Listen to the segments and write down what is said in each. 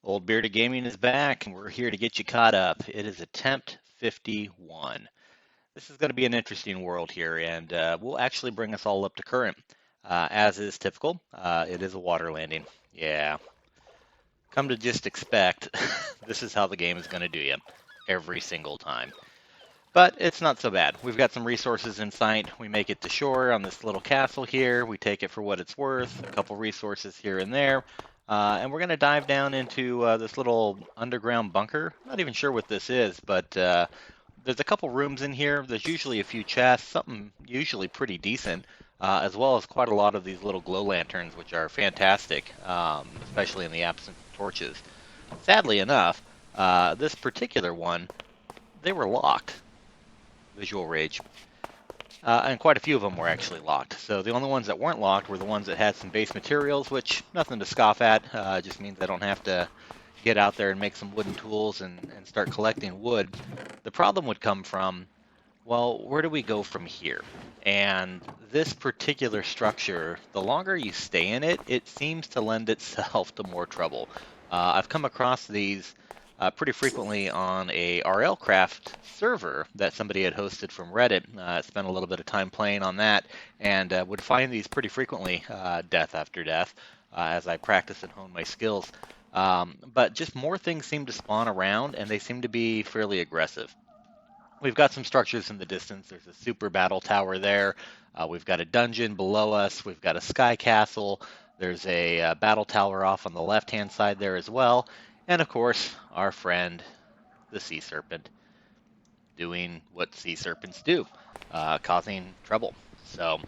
Old Bearded Gaming is back, and we're here to get you caught up. It is attempt 51. This is going to be an interesting world here, and will actually bring us all up to current. As is typical, it is a water landing. Yeah, come to just expect this is how the game is going to do you every single time. But it's not so bad. We've got some resources in sight. We make it to shore on this little castle here. We take it for what it's worth, a couple resources here and there. And we're going to dive down into this little underground bunker. I'm not even sure what this is, but there's a couple rooms in here. There's usually a few chests, something usually pretty decent, as well as quite a lot of these little glow lanterns, which are fantastic, especially in the absence of torches. Sadly enough, this particular one, they were locked. Visual rage. And quite a few of them were actually locked. So the only ones that weren't locked were the ones that had some base materials, which nothing to scoff at. Just means I don't have to get out there and make some wooden tools and start collecting wood. The problem would come from, well, where do we go from here? And this particular structure, the longer you stay in it, it seems to lend itself to more trouble. I've come across these pretty frequently on a RlCraft server that somebody had hosted from Reddit. Spent a little bit of time playing on that, and would find these pretty frequently, death after death, as I practice and hone my skills. But just more things seem to spawn around, and they seem to be fairly aggressive. We've got some structures in the distance. There's a super battle tower there. We've got a dungeon below us. We've got a sky castle. There's a battle tower off on the left-hand side there as well. And of course, our friend, the sea serpent, doing what sea serpents do, causing trouble. So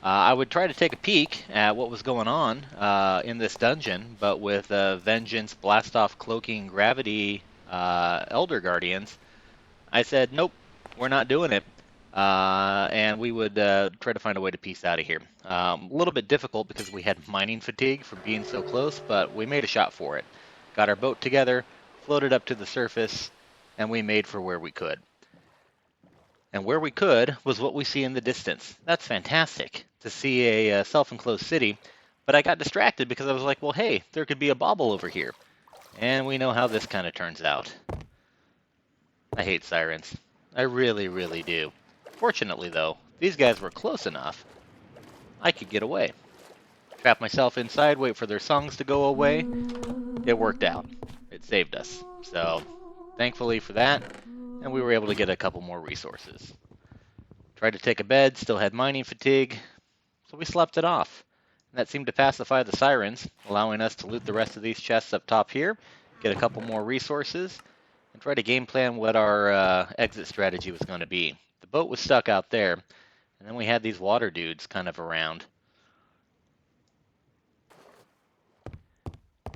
I would try to take a peek at what was going on in this dungeon, but with Vengeance, Blast-Off, Cloaking, Gravity, Elder Guardians, I said, nope, we're not doing it. And we would try to find a way to piece out of here. A little bit difficult because we had mining fatigue from being so close, but we made a shot for it. Got our boat together, floated up to the surface, and we made for where we could. And where we could was what we see in the distance. That's fantastic to see a self-enclosed city, but I got distracted because I was like, well, hey, there could be a bauble over here. And we know how this kind of turns out. I hate sirens. I really, really do. Fortunately, though, these guys were close enough, I could get away. Trap myself inside, wait for their songs to go away. It worked out. It saved us. So, thankfully for that, and we were able to get a couple more resources. Tried to take a bed, still had mining fatigue, so we slept it off. And that seemed to pacify the sirens, allowing us to loot the rest of these chests up top here, get a couple more resources, and try to game plan what our exit strategy was going to be. The boat was stuck out there, and then we had these water dudes kind of around.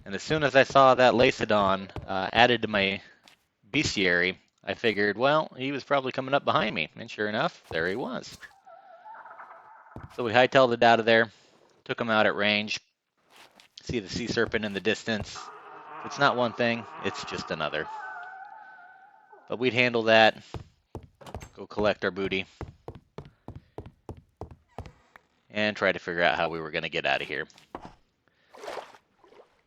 And as soon as I saw that Lacedon added to my bestiary, I figured, well, he was probably coming up behind me. And sure enough, there he was. So we hightailed it out of there, took him out at range. See the sea serpent in the distance. It's not one thing, it's just another. But we'd handle that, go collect our booty, and try to figure out how we were going to get out of here.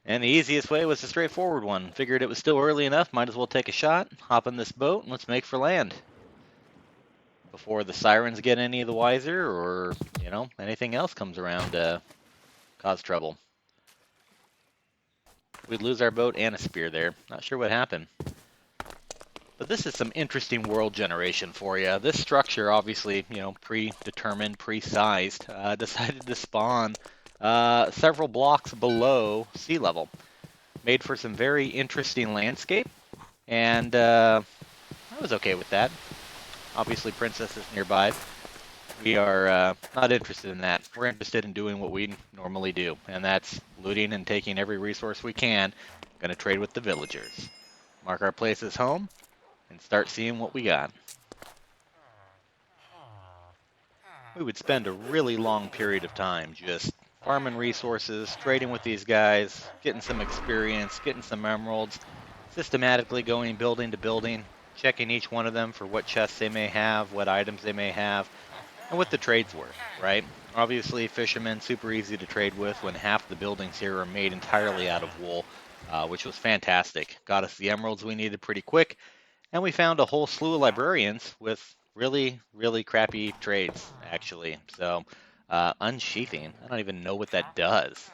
And the easiest way was the straightforward one. Figured it was still early enough, might as well take a shot, hop in this boat, and let's make for land. Before the sirens get any the wiser, or, you know, anything else comes around to cause trouble. We'd lose our boat and a spear there. Not sure what happened. But this is some interesting world generation for you. This structure, obviously, you know, predetermined, pre-sized, decided to spawn several blocks below sea level. Made for some very interesting landscape, and I was okay with that. Obviously, Princess is nearby. We are not interested in that. We're interested in doing what we normally do, and that's looting and taking every resource we can. Gonna trade with the villagers. Mark our place as home, and start seeing what we got. We would spend a really long period of time just farming resources, trading with these guys, getting some experience, getting some emeralds, systematically going building to building, checking each one of them for what chests they may have, what items they may have, and what the trades were, right? Obviously, fishermen, super easy to trade with when half the buildings here are made entirely out of wool. which was fantastic. Got us the emeralds we needed pretty quick, and we found a whole slew of librarians with really, really crappy trades, actually. So, unsheathing, I don't even know what that does.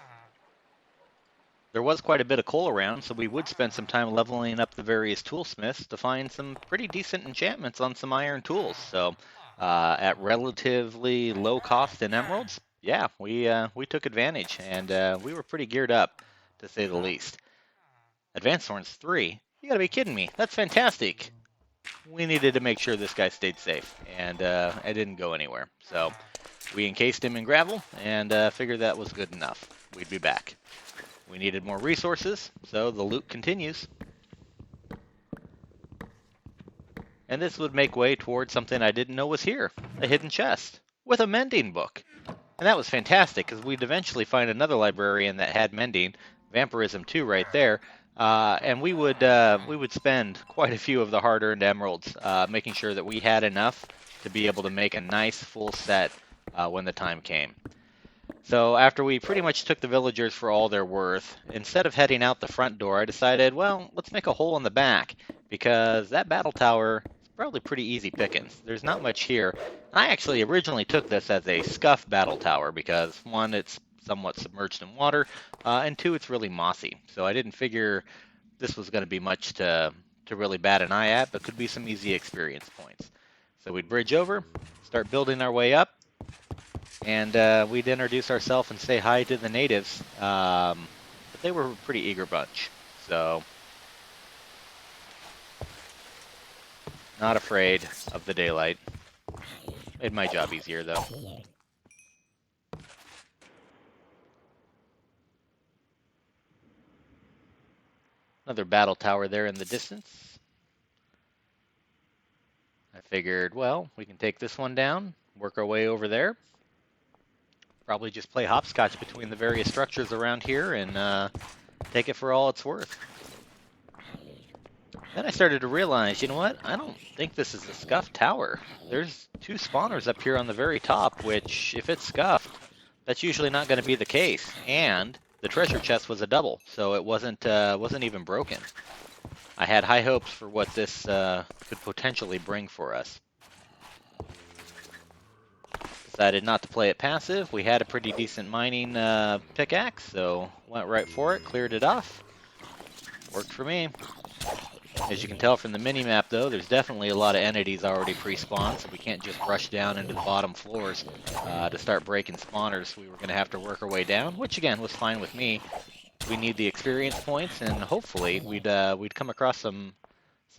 There was quite a bit of coal around, so we would spend some time leveling up the various toolsmiths to find some pretty decent enchantments on some iron tools. So, at relatively low cost in emeralds, yeah, we took advantage, and we were pretty geared up, to say the least. Advanced Thorns 3? You gotta be kidding me. That's fantastic. We needed to make sure this guy stayed safe, and it didn't go anywhere. So we encased him in gravel and figured that was good enough. We'd be back. We needed more resources, so the loot continues. And this would make way towards something I didn't know was here, a hidden chest with a mending book. And that was fantastic, because we'd eventually find another librarian that had mending, Vampirism 2 right there, and we would spend quite a few of the hard-earned emeralds, making sure that we had enough to be able to make a nice full set when the time came. So after we pretty much took the villagers for all they're worth, instead of heading out the front door, I decided, well, let's make a hole in the back, because that battle tower is probably pretty easy pickings. There's not much here. I actually originally took this as a scuff battle tower because, one, it's somewhat submerged in water, and two, it's really mossy. So I didn't figure this was going to be much to really bat an eye at, but could be some easy experience points. So we'd bridge over, start building our way up, and we'd introduce ourselves and say hi to the natives. But they were a pretty eager bunch, so not afraid of the daylight. Made my job easier, though. Another battle tower there in the distance. I figured, well, we can take this one down, work our way over there. Probably just play hopscotch between the various structures around here and take it for all it's worth. Then I started to realize, you know what? I don't think this is a scuffed tower. There's two spawners up here on the very top, which, if it's scuffed, that's usually not going to be the case. And the treasure chest was a double, so it wasn't even broken. I had high hopes for what this could potentially bring for us. Decided not to play it passive. We had a pretty decent mining pickaxe, so went right for it, cleared it off. Worked for me. As you can tell from the mini-map, though, there's definitely a lot of entities already pre-spawned, so we can't just rush down into the bottom floors to start breaking spawners. We were going to have to work our way down, which, again, was fine with me. We need the experience points, and hopefully we'd come across some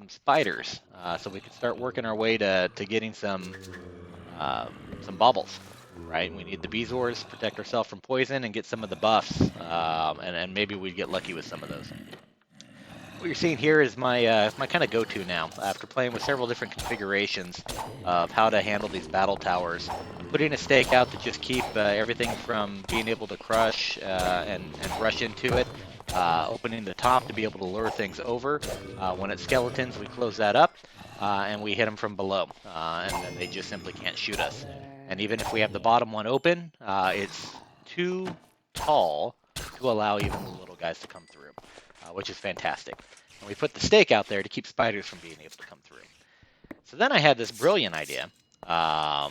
spiders, so we could start working our way to getting some baubles. Right, we need the Bezoars, protect ourselves from poison, and get some of the buffs, and maybe we'd get lucky with some of those. What you're seeing here is my kind of go-to now, after playing with several different configurations of how to handle these battle towers. Putting a stake out to just keep everything from being able to crush and rush into it. Opening the top to be able to lure things over. When it's skeletons, we close that up, and we hit them from below, and then they just simply can't shoot us. And even if we have the bottom one open, it's too tall to allow even the little guys to come through, which is fantastic. And we put the stake out there to keep spiders from being able to come through. So then I had this brilliant idea. I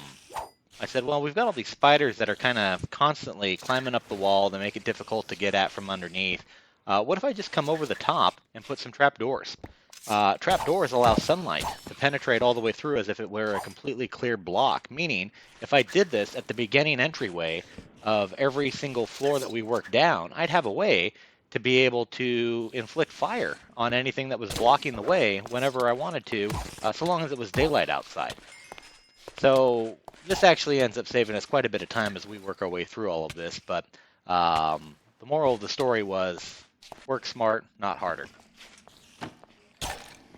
said, well, we've got all these spiders that are kind of constantly climbing up the wall to make it difficult to get at from underneath. What if I just come over the top and put some trapdoors? Trapdoors allow sunlight to penetrate all the way through as if it were a completely clear block, meaning if I did this at the beginning entryway of every single floor that we work down, I'd have a way to be able to inflict fire on anything that was blocking the way whenever I wanted to, so long as it was daylight outside. So this actually ends up saving us quite a bit of time as we work our way through all of this, but the moral of the story was work smart, not harder.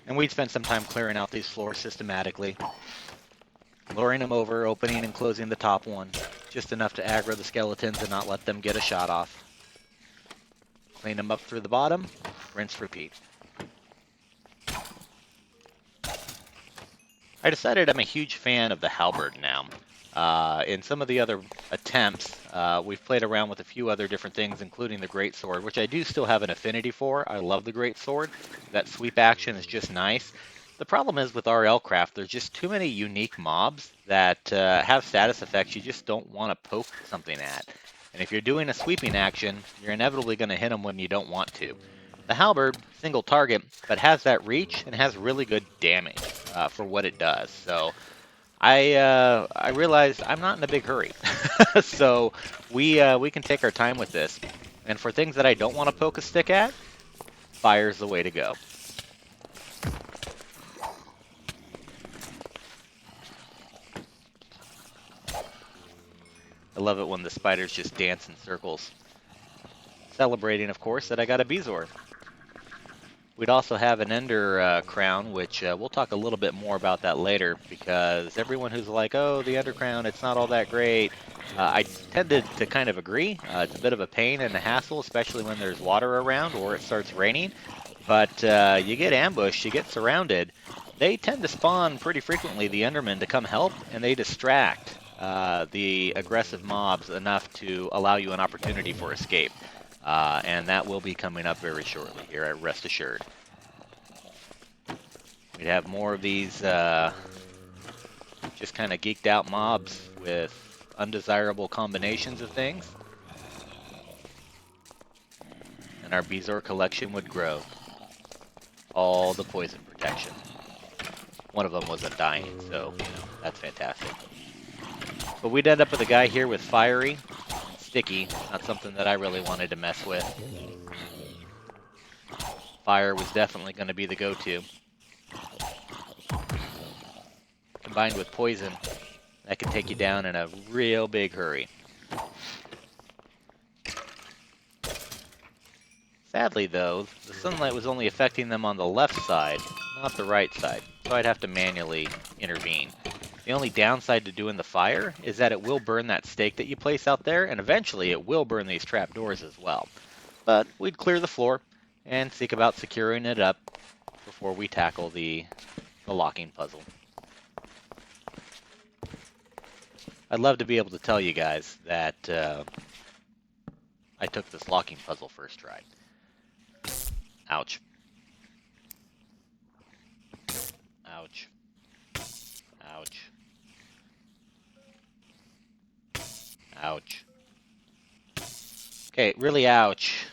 And we'd spent some time clearing out these floors systematically, luring them over, opening and closing the top one, just enough to aggro the skeletons and not let them get a shot off. Clean them up through the bottom, rinse, repeat. I decided I'm a huge fan of the halberd now. In some of the other attempts, we've played around with a few other different things, including the greatsword, which I do still have an affinity for. I love the greatsword. That sweep action is just nice. The problem is with RlCraft, there's just too many unique mobs that have status effects you just don't want to poke something at. And if you're doing a sweeping action, you're inevitably going to hit them when you don't want to. The halberd, single target, but has that reach and has really good damage for what it does. So I realized I'm not in a big hurry, so we can take our time with this. And for things that I don't want to poke a stick at, fire's the way to go. I love it when the spiders just dance in circles, celebrating, of course, that I got a Bezoar. We'd also have an Ender Crown, which we'll talk a little bit more about that later, because everyone who's like, oh, the Ender Crown, it's not all that great, I tended to kind of agree. It's a bit of a pain and a hassle, especially when there's water around or it starts raining. But you get ambushed, you get surrounded. They tend to spawn pretty frequently, the Endermen, to come help, and they distract the aggressive mobs enough to allow you an opportunity for escape. And that will be coming up very shortly here, rest assured. We'd have more of these just kind of geeked out mobs with undesirable combinations of things. And our Bezoar collection would grow. All the poison protection. One of them wasn't dying, so that's fantastic. But we'd end up with a guy here with fiery, sticky, not something that I really wanted to mess with. Fire was definitely going to be the go-to. Combined with poison, that can take you down in a real big hurry. Sadly, though, the sunlight was only affecting them on the left side, not the right side, so I'd have to manually intervene. The only downside to doing the fire is that it will burn that stake that you place out there, and eventually it will burn these trapdoors as well. But we'd clear the floor and think about securing it up before we tackle the locking puzzle. I'd love to be able to tell you guys that I took this locking puzzle first try. Ouch. Ouch. Ouch. Ouch. Okay, really ouch.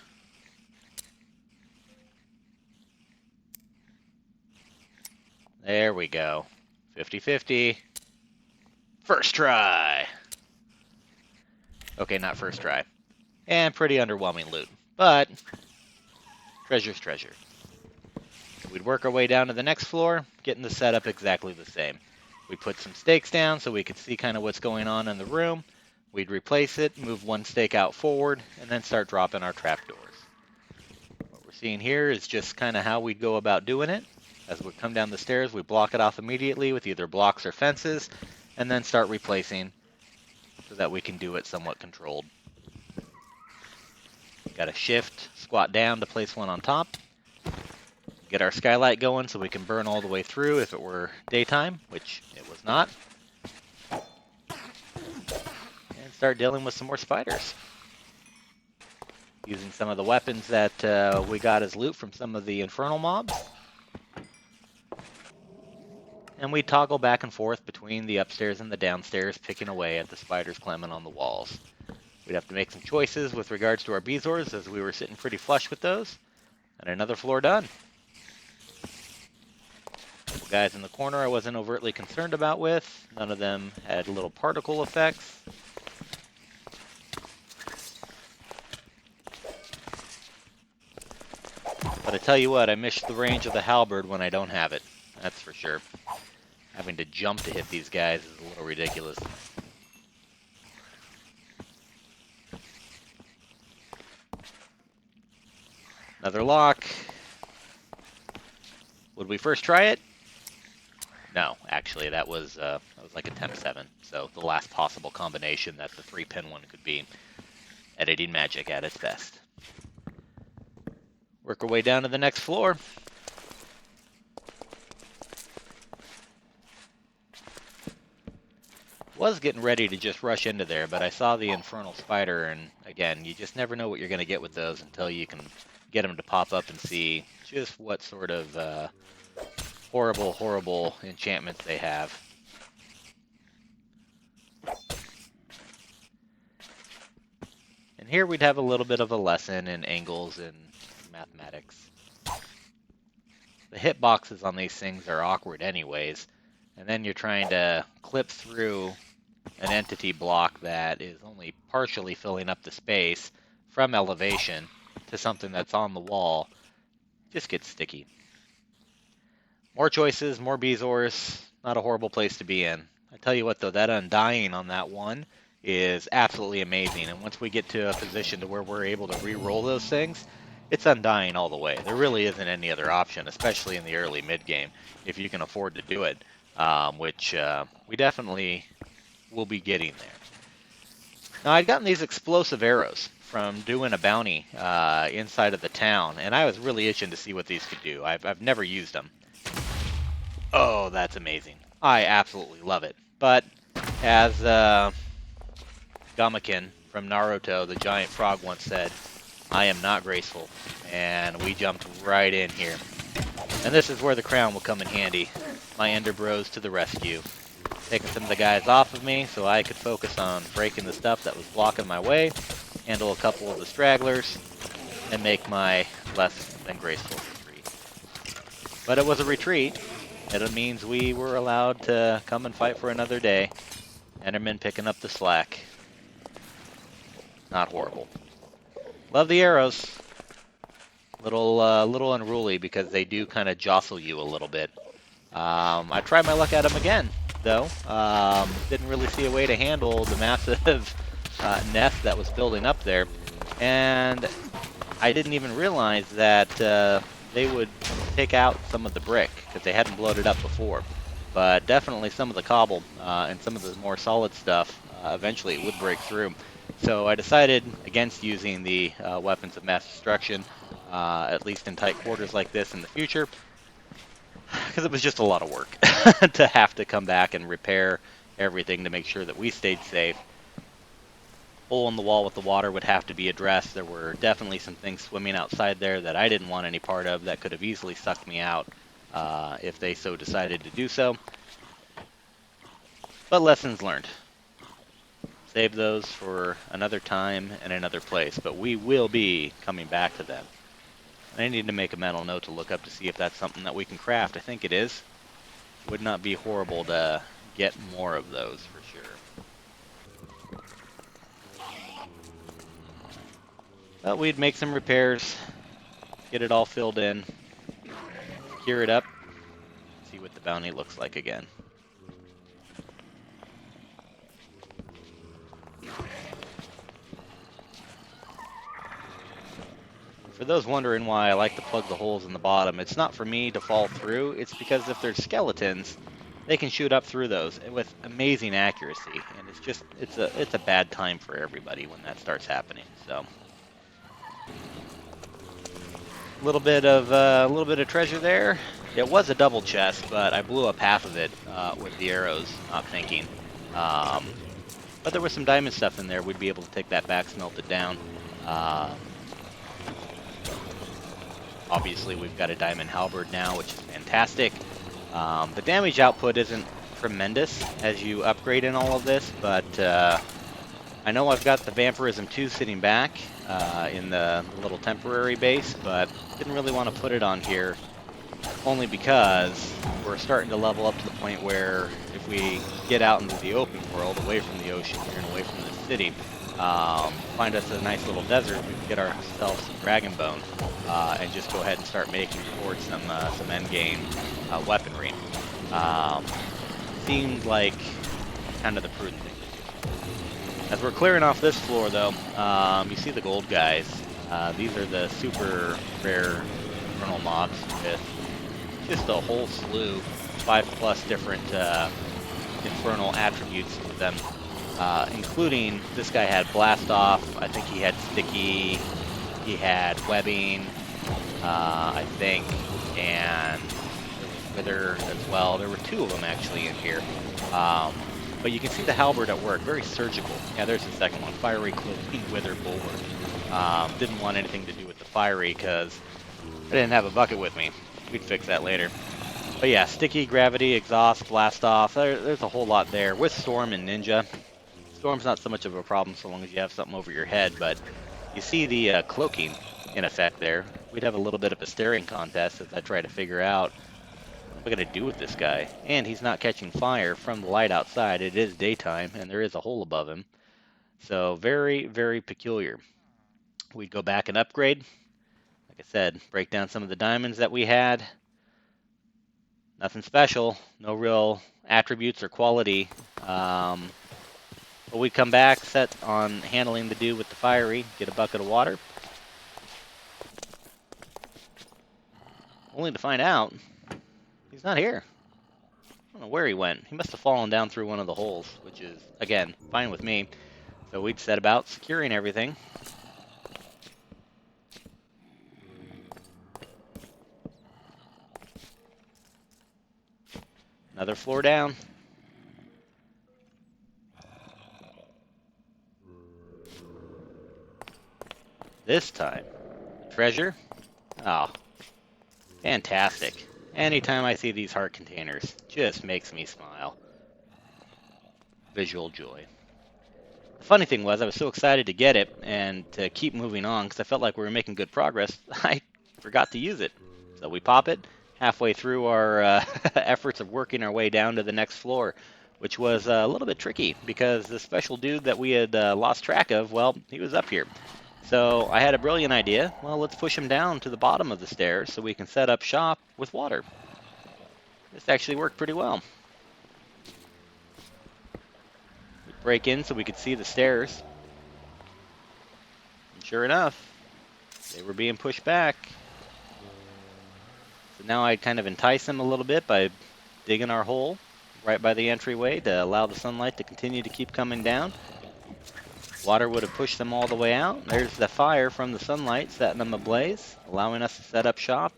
There we go. 50-50. First try. Okay, not first try. And pretty underwhelming loot. But treasure's treasure. We'd work our way down to the next floor, getting the setup exactly the same. We put some stakes down so we could see kind of what's going on in the room. We'd replace it, move one stake out forward, and then start dropping our trapdoors. What we're seeing here is just kind of how we'd go about doing it. As we come down the stairs, we block it off immediately with either blocks or fences, and then start replacing so that we can do it somewhat controlled. Got to shift, squat down to place one on top. Get our skylight going so we can burn all the way through if it were daytime, which it was not. And start dealing with some more spiders. Using some of the weapons that we got as loot from some of the infernal mobs. And we toggle back and forth between the upstairs and the downstairs, picking away at the spiders climbing on the walls. We'd have to make some choices with regards to our Bezoars, as we were sitting pretty flush with those. And another floor done. Couple guys in the corner I wasn't overtly concerned about with. None of them had little particle effects. But I tell you what, I miss the range of the halberd when I don't have it. That's for sure. Having to jump to hit these guys is a little ridiculous. Another lock. Would we first try it? No, actually, that was like a temp 7. So the last possible combination that the 3-pin one could be. Editing magic at its best. Work our way down to the next floor. was getting ready to just rush into there, but I saw the infernal spider, and again, you just never know what you're going to get with those until you can get them to pop up and see just what sort of horrible, horrible enchantments they have. And here we'd have a little bit of a lesson in angles and mathematics. The hitboxes on these things are awkward anyways, and then you're trying to clip through an entity block that is only partially filling up the space from elevation to something that's on the wall. Just gets sticky. More choices, more Bezoars, not a horrible place to be in. I tell you what though, that Undying on that one is absolutely amazing, and once we get to a position to where we're able to re-roll those things, it's Undying all the way. There really isn't any other option, especially in the early mid-game, if you can afford to do it, which we definitely will be getting there. Now, I'd gotten these explosive arrows from doing a bounty inside of the town, and I was really itching to see what these could do. I've never used them. Oh, that's amazing. I absolutely love it. But as Gamaken from Naruto, the giant frog, once said, I am not graceful. And we jumped right in here. And this is where the crown will come in handy. My Ender Bros to the rescue. Taking some of the guys off of me so I could focus on breaking the stuff that was blocking my way, handle a couple of the stragglers, and make my less than graceful retreat. But it was a retreat. It means we were allowed to come and fight for another day. Enderman picking up the slack. Not horrible. Love the arrows. Little unruly because they do kind of jostle you a little bit. I tried my luck at them again, though. Didn't really see a way to handle the massive nest that was building up there. And I didn't even realize that they would take out some of the brick because they hadn't bloated up before. But definitely some of the cobble and some of the more solid stuff, eventually it would break through. So I decided against using the weapons of mass destruction, at least in tight quarters like this in the future, because it was just a lot of work to have to come back and repair everything to make sure that we stayed safe. Hole in the wall with the water would have to be addressed. There were definitely some things swimming outside there that I didn't want any part of that could have easily sucked me out if they so decided to do so. But lessons learned. Save those for another time and another place, but we will be coming back to them. I need to make a mental note to look up to see if that's something that we can craft. I think it is. Would not be horrible to get more of those for sure. But we'd make some repairs, get it all filled in, cure it up, see what the bounty looks like again. For those wondering why I like to plug the holes in the bottom, it's not for me to fall through, it's because if there's skeletons, they can shoot up through those with amazing accuracy, and it's a bad time for everybody when that starts happening. So a little bit of treasure there. It was a double chest, but I blew up half of it with the arrows, not thinking. But there was some diamond stuff in there. We'd be able to take that back, smelt it down. Obviously, we've got a diamond halberd now, which is fantastic. The damage output isn't tremendous as you upgrade in all of this, but I know I've got the Vampirism 2 sitting back in the little temporary base, but didn't really want to put it on here, only because we're starting to level up to the point where if we get out into the open world, away from the ocean here and away from the city, find us a nice little desert, we can get ourselves some dragon bone and just go ahead and start making towards some endgame weaponry. Seemed like kind of the prudent thing to do. As we're clearing off this floor, though, you see the gold guys. These are the super rare infernal mobs with just a whole slew, 5+ different infernal attributes to them. Including this guy had blast off, I think he had sticky, he had webbing, I think, and there was wither as well. There were 2 of them actually in here. But you can see the halberd at work, very surgical. Yeah, there's the second one, fiery clothing, wither bulwark. Didn't want anything to do with the fiery because I didn't have a bucket with me. We'd fix that later. But yeah, sticky, gravity, exhaust, blast off. There's a whole lot there. With Storm and Ninja, Storm's not so much of a problem so long as you have something over your head, but you see the cloaking in effect there. We'd have a little bit of a staring contest as I try to figure out what am I going to do with this guy. And he's not catching fire from the light outside. It is daytime, and there is a hole above him. So very, very peculiar. We'd go back and upgrade. Like I said, break down some of the diamonds that we had. Nothing special, no real attributes or quality. But we'd come back, set on handling the dude with the fiery, get a bucket of water. Only to find out he's not here. I don't know where he went. He must have fallen down through one of the holes, which is, again, fine with me. So we'd set about securing everything. Another floor down. This time, treasure? Oh, fantastic. Anytime I see these heart containers, just makes me smile. Visual joy. The funny thing was, I was so excited to get it and to keep moving on because I felt like we were making good progress, I forgot to use it. So we pop it halfway through our efforts of working our way down to the next floor, which was a little bit tricky because the special dude that we had lost track of, well, he was up here. So I had a brilliant idea. Well, let's push him down to the bottom of the stairs so we can set up shop with water. This actually worked pretty well. We'd break in so we could see the stairs. And sure enough, they were being pushed back. So now I'd kind of entice them a little bit by digging our hole right by the entryway to allow the sunlight to continue to keep coming down. Water would have pushed them all the way out. There's the fire from the sunlight setting them ablaze, allowing us to set up shop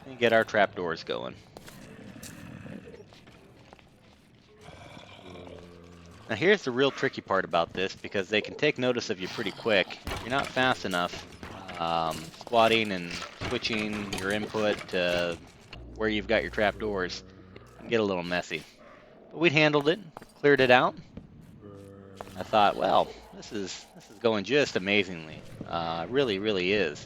and get our trapdoors going. Now here's the real tricky part about this, because they can take notice of you pretty quick. If you're not fast enough, squatting and switching your input to where you've got your trapdoors can get a little messy. But we handled it, cleared it out. I thought, well, this is going just amazingly. Really, really is.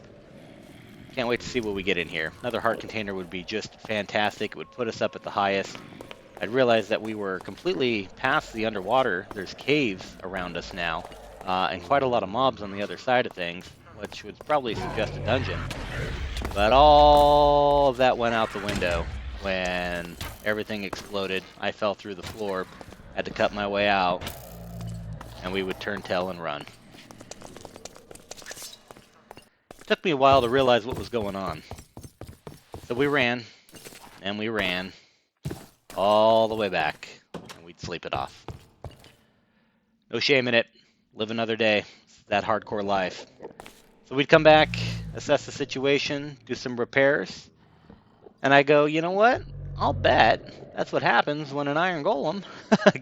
Can't wait to see what we get in here. Another heart container would be just fantastic. It would put us up at the highest. I'd realized that we were completely past the underwater. There's caves around us now, and quite a lot of mobs on the other side of things, which would probably suggest a dungeon. But all of that went out the window when everything exploded. I fell through the floor, had to cut my way out, and we would turn tail and run. It took me a while to realize what was going on. So we ran, and we ran, all the way back, and we'd sleep it off. No shame in it. Live another day. It's that hardcore life. So we'd come back, assess the situation, do some repairs, and I go, you know what? I'll bet that's what happens when an iron golem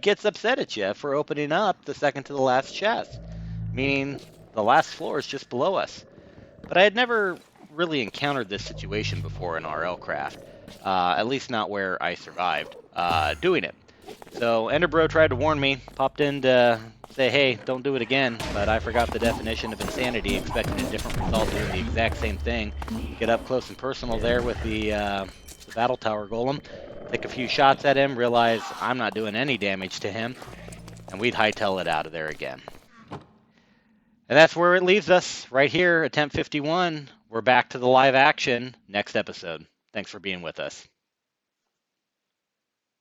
gets upset at you for opening up the second to the last chest, meaning the last floor is just below us. But I had never really encountered this situation before in RlCraft, at least not where I survived doing it. So Enderbro tried to warn me, popped in to say, hey, don't do it again, but I forgot the definition of insanity, expecting a different result doing the exact same thing. Get up close and personal there with the battle tower golem, take a few shots at him, realize I'm not doing any damage to him, and we'd hightail it out of there again. And that's where it leaves us, right here, attempt 51. We're back to the live action next episode. Thanks for being with us.